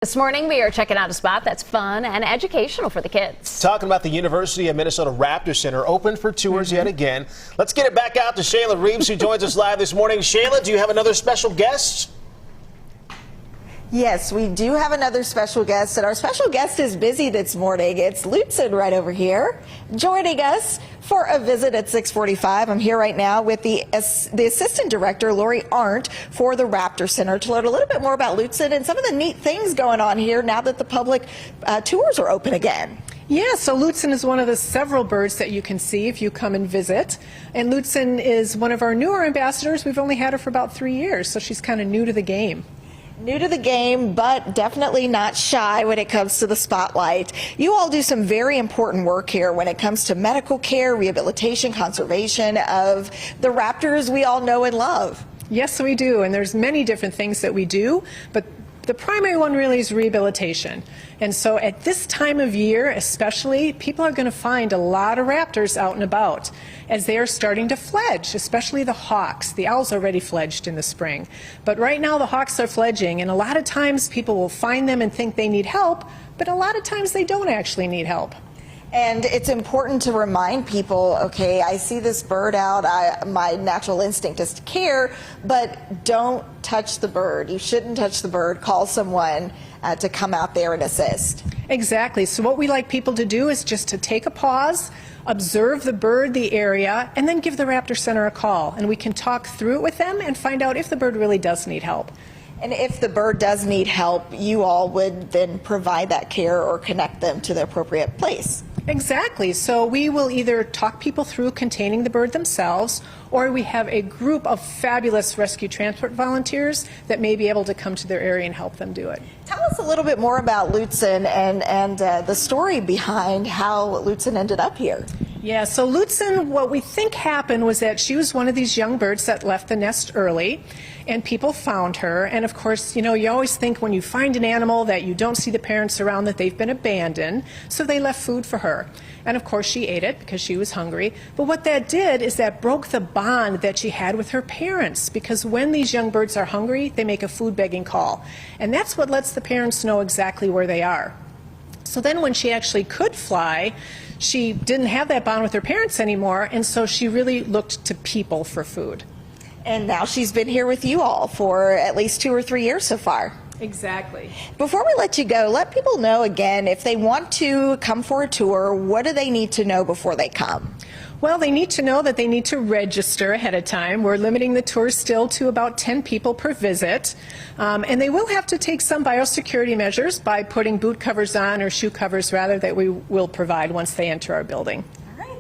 This morning, we are checking out a spot that's fun and educational for the kids. Talking about the University of Minnesota Raptor Center, open for tours yet again. Let's get it back out to Shayla Reeves, who joins us live this morning. Shayla, do you have another special guest? Yes, we do have another special guest, and our special guest is busy this morning. It's Lutzen right over here, joining us for a visit at 6:45. I'm here right now with the Assistant Director, Lori Arndt, for the Raptor Center to learn a little bit more about Lutzen and some of the neat things going on here now that the public tours are open again. Yeah, so Lutzen is one of the several birds that you can see if you come and visit. And Lutzen is one of our newer ambassadors. We've only had her for about 3 years, so she's kind of new to the game. New to the game, but definitely not shy when it comes to the spotlight. You all do some very important work here when it comes to medical care, rehabilitation, conservation of the raptors we all know and love. Yes, we do, and there's many different things that we do, but the primary one really is rehabilitation. And so at this time of year especially, people are going to find a lot of raptors out and about as they are starting to fledge, especially the hawks. The owls already fledged in the spring. But right now the hawks are fledging, and a lot of times people will find them and think they need help, but a lot of times they don't actually need help. And it's important to remind people, okay, I see this bird out, my natural instinct is to care, but don't touch the bird. You shouldn't touch the bird. Call someone to come out there and assist. Exactly. So what we like people to do is just to take a pause, observe the bird, the area, and then give the Raptor Center a call. And we can talk through it with them and find out if the bird really does need help. And if the bird does need help, you all would then provide that care or connect them to the appropriate place. Exactly. So we will either talk people through containing the bird themselves, or we have a group of fabulous rescue transport volunteers that may be able to come to their area and help them do it. Tell us a little bit more about Lutzen and the story behind how Lutzen ended up here. Yeah, so Lutzen, what we think happened was that she was one of these young birds that left the nest early, and people found her. And of course, you know, you always think when you find an animal that you don't see the parents around that they've been abandoned, so they left food for her. And of course she ate it because she was hungry. But what that did is that broke the bond that she had with her parents, because when these young birds are hungry, they make a food begging call. And that's what lets the parents know exactly where they are. So then when she actually could fly, she didn't have that bond with her parents anymore, and so she really looked to people for food. And now she's been here with you all for at least 2 or 3 years so far. Exactly. Before we let you go, let people know again, if they want to come for a tour, what do they need to know before they come? Well, they need to know that they need to register ahead of time. We're limiting the tours still to about 10 people per visit. And they will have to take some biosecurity measures by putting boot covers on, or shoe covers rather, that we will provide once they enter our building.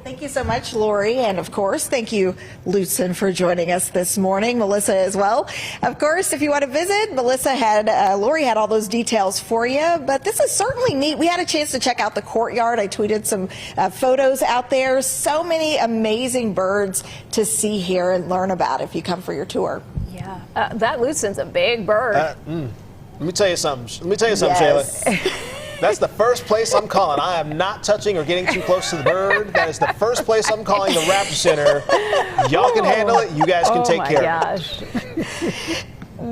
Thank you so much, Lori, and of course, thank you, Lutzen, for joining us this morning. Melissa as well. Of course, if you want to visit, Lori had all those details for you, but this is certainly neat. We had a chance to check out the courtyard. I tweeted some photos out there. So many amazing birds to see here and learn about if you come for your tour. Yeah, that Lutzen's a big bird. Let me tell you something. Yes. Shayla. That's the first place I'm calling. I am not touching or getting too close to the bird. That is the first place I'm calling the Raptor Center. Y'all can handle it. You guys can take care of it.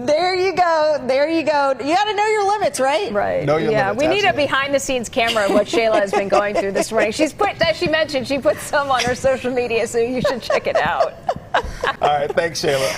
There you go. There you go. You got to know your limits, right? Right. Know your limits, we need a behind-the-scenes camera of what Shayla has been going through this morning. She's put, as she mentioned, she put some on her social media, so you should check it out. All right. Thanks, Shayla.